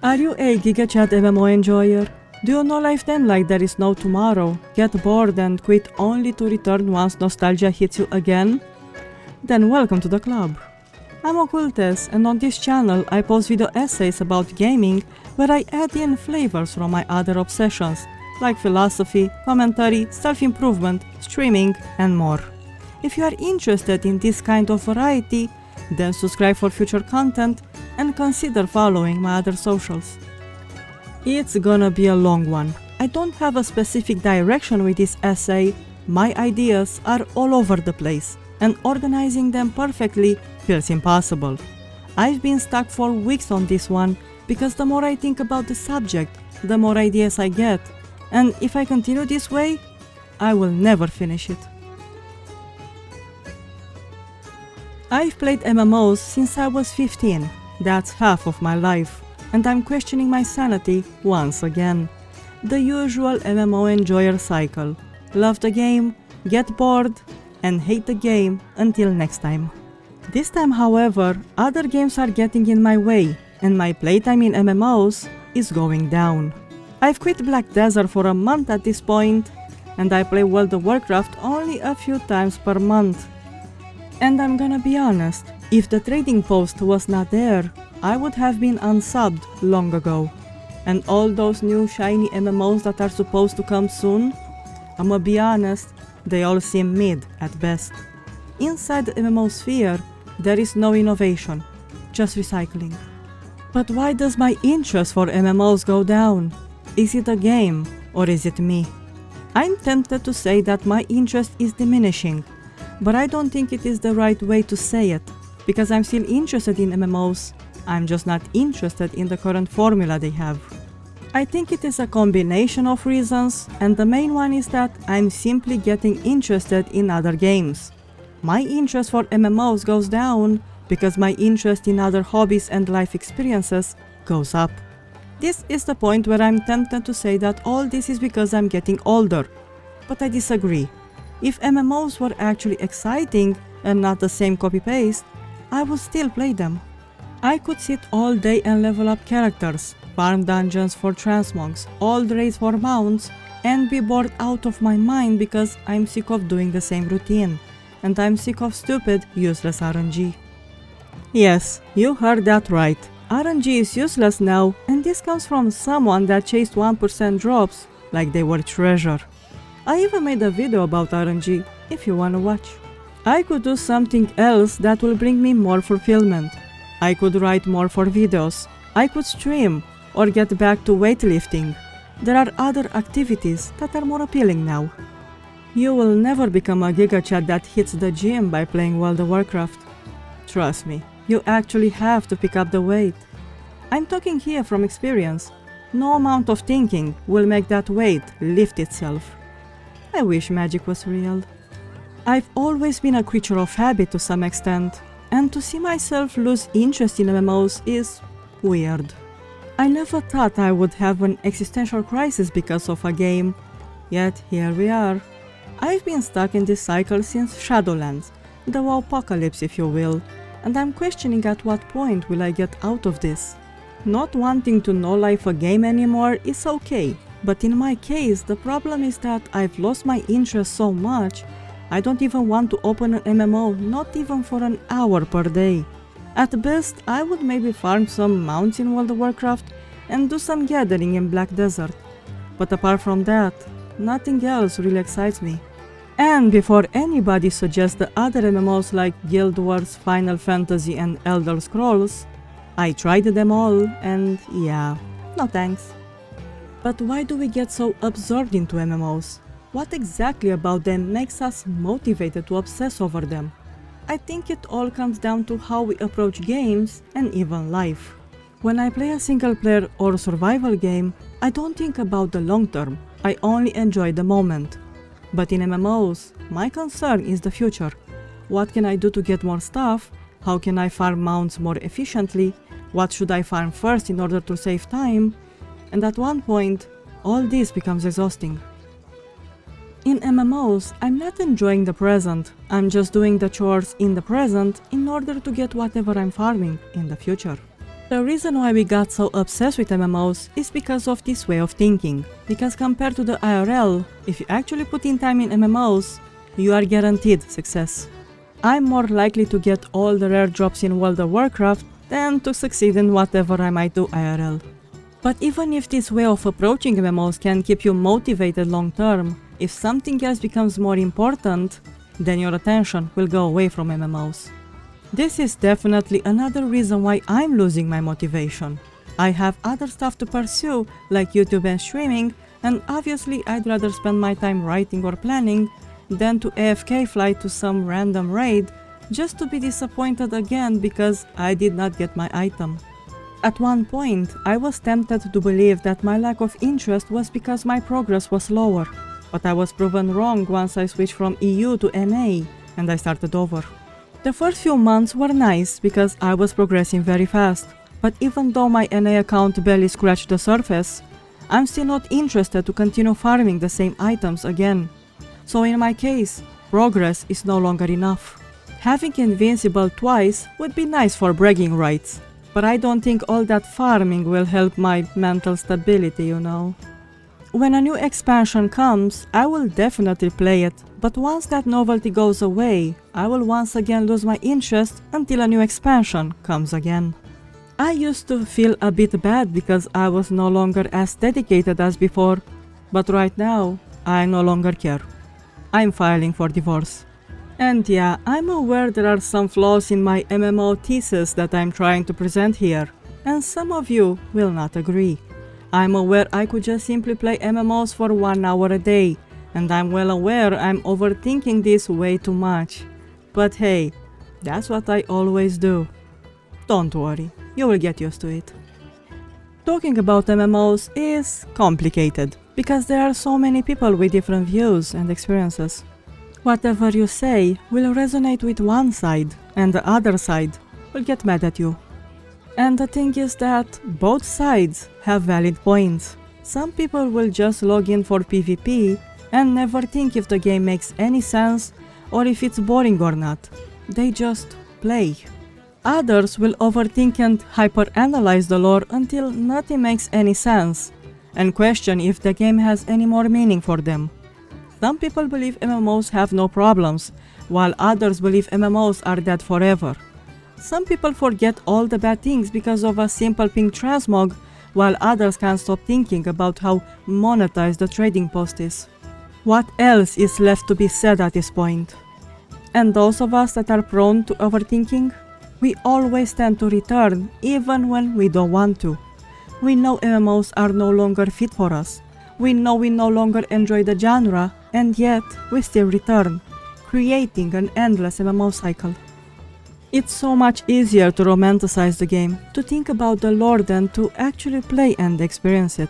Are you a GigaChat MMO enjoyer? Do you know life then like there is no tomorrow? Get bored and quit only to return once nostalgia hits you again? Then welcome to the club. I'm Occultes, and on this channel I post video essays about gaming where I add in flavors from my other obsessions, like philosophy, commentary, self-improvement, streaming, and more. If you are interested in this kind of variety, then subscribe for future content and consider following my other socials. It's gonna be a long one. I don't have a specific direction with this essay. My ideas are all over the place, and organizing them perfectly feels impossible. I've been stuck for weeks on this one because the more I think about the subject, the more ideas I get, and if I continue this way, I will never finish it. I've played MMOs since I was 15, that's half of my life, and I'm questioning my sanity once again. The usual MMO enjoyer cycle: love the game, get bored, and hate the game until next time. This time, however, other games are getting in my way, and my playtime in MMOs is going down. I've quit Black Desert for a month at this point, and I play World of Warcraft only a few times per month. And I'm gonna be honest, if the trading post was not there, I would have been unsubbed long ago. And all those new shiny MMOs that are supposed to come soon, I'ma be honest, they all seem mid at best. Inside the MMO sphere, there is no innovation, just recycling. But why does my interest for MMOs go down? Is it a game, or is it me? I'm tempted to say that my interest is diminishing, but I don't think it is the right way to say it, because I'm still interested in MMOs, I'm just not interested in the current formula they have. I think it is a combination of reasons, and the main one is that I'm simply getting interested in other games. My interest for MMOs goes down because my interest in other hobbies and life experiences goes up. This is the point where I'm tempted to say that all this is because I'm getting older, but I disagree. If MMOs were actually exciting and not the same copy-paste, I would still play them. I could sit all day and level up characters, farm dungeons for transmogs, old raids for mounts, and be bored out of my mind because I'm sick of doing the same routine, and I'm sick of stupid, useless RNG. Yes, you heard that right. RNG is useless now, and this comes from someone that chased 1% drops like they were treasure. I even made a video about RNG, if you wanna watch. I could do something else that will bring me more fulfillment. I could write more for videos. I could stream, or get back to weightlifting. There are other activities that are more appealing now. You will never become a GigaChat that hits the gym by playing World of Warcraft. Trust me, you actually have to pick up the weight. I'm talking here from experience. No amount of thinking will make that weight lift itself. I wish magic was real. I've always been a creature of habit to some extent, and to see myself lose interest in MMOs is weird. I never thought I would have an existential crisis because of a game, yet here we are. I've been stuck in this cycle since Shadowlands, the WoWpocalypse if you will, and I'm questioning at what point will I get out of this. Not wanting to know life a game anymore is okay, but in my case the problem is that I've lost my interest so much, I don't even want to open an MMO, not even for an hour per day. At best, I would maybe farm some mounts in World of Warcraft and do some gathering in Black Desert. But apart from that, nothing else really excites me. And before anybody suggests the other MMOs like Guild Wars, Final Fantasy and Elder Scrolls, I tried them all and yeah, no thanks. But why do we get so absorbed into MMOs? What exactly about them makes us motivated to obsess over them? I think it all comes down to how we approach games and even life. When I play a single player or survival game, I don't think about the long term, I only enjoy the moment. But in MMOs, my concern is the future. What can I do to get more stuff? How can I farm mounts more efficiently? What should I farm first in order to save time? And at one point, all this becomes exhausting. In MMOs, I'm not enjoying the present, I'm just doing the chores in the present in order to get whatever I'm farming in the future. The reason why we got so obsessed with MMOs is because of this way of thinking. Because compared to the IRL, if you actually put in time in MMOs, you are guaranteed success. I'm more likely to get all the rare drops in World of Warcraft than to succeed in whatever I might do IRL. But even if this way of approaching MMOs can keep you motivated long term, if something else becomes more important, then your attention will go away from MMOs. This is definitely another reason why I'm losing my motivation. I have other stuff to pursue, like YouTube and streaming, and obviously I'd rather spend my time writing or planning than to AFK fly to some random raid just to be disappointed again because I did not get my item. At one point, I was tempted to believe that my lack of interest was because my progress was slower, but I was proven wrong once I switched from EU to NA and I started over. The first few months were nice because I was progressing very fast, but even though my NA account barely scratched the surface, I'm still not interested to continue farming the same items again. So in my case, progress is no longer enough. Having Invincible twice would be nice for bragging rights, but I don't think all that farming will help my mental stability, you know. When a new expansion comes, I will definitely play it, but once that novelty goes away, I will once again lose my interest until a new expansion comes again. I used to feel a bit bad because I was no longer as dedicated as before, but right now, I no longer care. I'm filing for divorce. And yeah, I'm aware there are some flaws in my MMO thesis that I'm trying to present here, and some of you will not agree. I'm aware I could just simply play MMOs for 1 hour a day, and I'm well aware I'm overthinking this way too much. But hey, that's what I always do. Don't worry, you will get used to it. Talking about MMOs is complicated, because there are so many people with different views and experiences. Whatever you say will resonate with one side, and the other side will get mad at you. And the thing is that both sides have valid points. Some people will just log in for PvP and never think if the game makes any sense or if it's boring or not. They just play. Others will overthink and hyperanalyze the lore until nothing makes any sense and question if the game has any more meaning for them. Some people believe MMOs have no problems, while others believe MMOs are dead forever. Some people forget all the bad things because of a simple ping transmog, while others can't stop thinking about how monetized the trading post is. What else is left to be said at this point? And those of us that are prone to overthinking, we always tend to return even when we don't want to. We know MMOs are no longer fit for us. We know we no longer enjoy the genre, and yet we still return, creating an endless MMO cycle. It's so much easier to romanticize the game, to think about the lore than to actually play and experience it.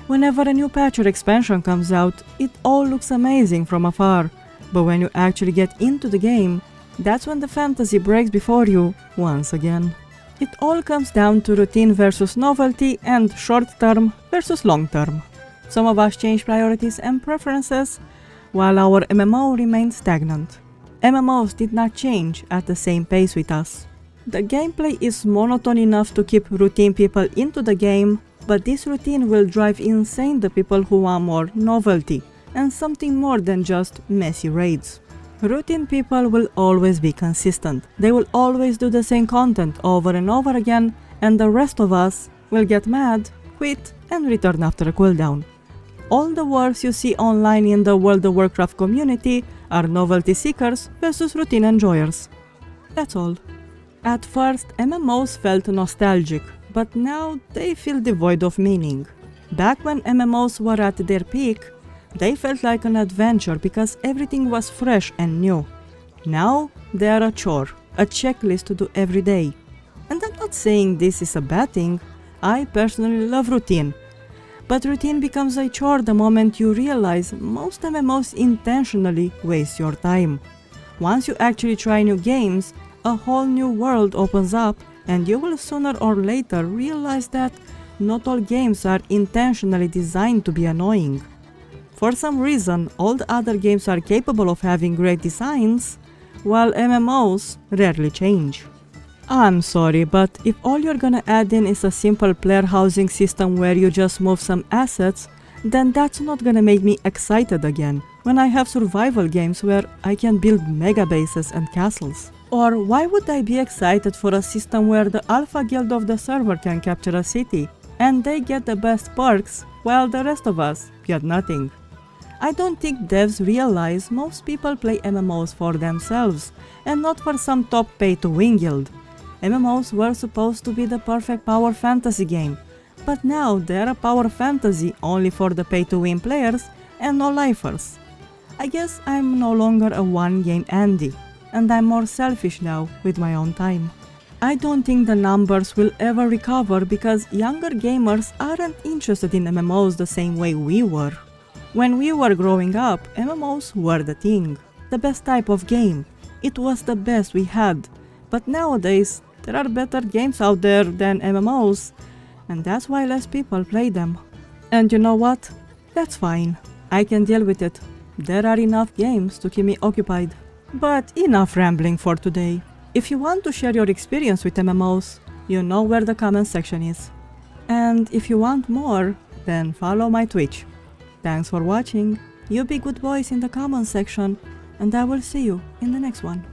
Whenever a new patch or expansion comes out, it all looks amazing from afar, but when you actually get into the game, that's when the fantasy breaks before you once again. It all comes down to routine versus novelty and short-term versus long-term. Some of us change priorities and preferences, while our MMO remains stagnant. MMOs did not change at the same pace with us. The gameplay is monotone enough to keep routine people into the game, but this routine will drive insane the people who want more novelty and something more than just messy raids. Routine people will always be consistent. They will always do the same content over and over again, and the rest of us will get mad, quit, and return after a cooldown. All the wars you see online in the World of Warcraft community are novelty seekers versus routine enjoyers. That's all. At first, MMOs felt nostalgic, but now they feel devoid of meaning. Back when MMOs were at their peak, they felt like an adventure because everything was fresh and new. Now, they are a chore, a checklist to do every day. And I'm not saying this is a bad thing. I personally love routine. But routine becomes a chore the moment you realize most MMOs intentionally waste your time. Once you actually try new games, a whole new world opens up, and you will sooner or later realize that not all games are intentionally designed to be annoying. For some reason, all the other games are capable of having great designs, while MMOs rarely change. I'm sorry, but if all you're gonna add in is a simple player housing system where you just move some assets, then that's not gonna make me excited again, when I have survival games where I can build mega bases and castles. Or why would I be excited for a system where the alpha guild of the server can capture a city, and they get the best perks, while the rest of us get nothing? I don't think devs realize most people play MMOs for themselves, and not for some top pay-to-win guild. MMOs were supposed to be the perfect power fantasy game, but now they're a power fantasy only for the pay-to-win players and no lifers. I guess I'm no longer a one-game Andy, and I'm more selfish now with my own time. I don't think the numbers will ever recover because younger gamers aren't interested in MMOs the same way we were. When we were growing up, MMOs were the thing, the best type of game. It was the best we had, but nowadays there are better games out there than MMOs, and that's why less people play them. And you know what? That's fine. I can deal with it. There are enough games to keep me occupied. But enough rambling for today. If you want to share your experience with MMOs, you know where the comment section is. And if you want more, then follow my Twitch. Thanks for watching. You be good boys in the comment section, and I will see you in the next one.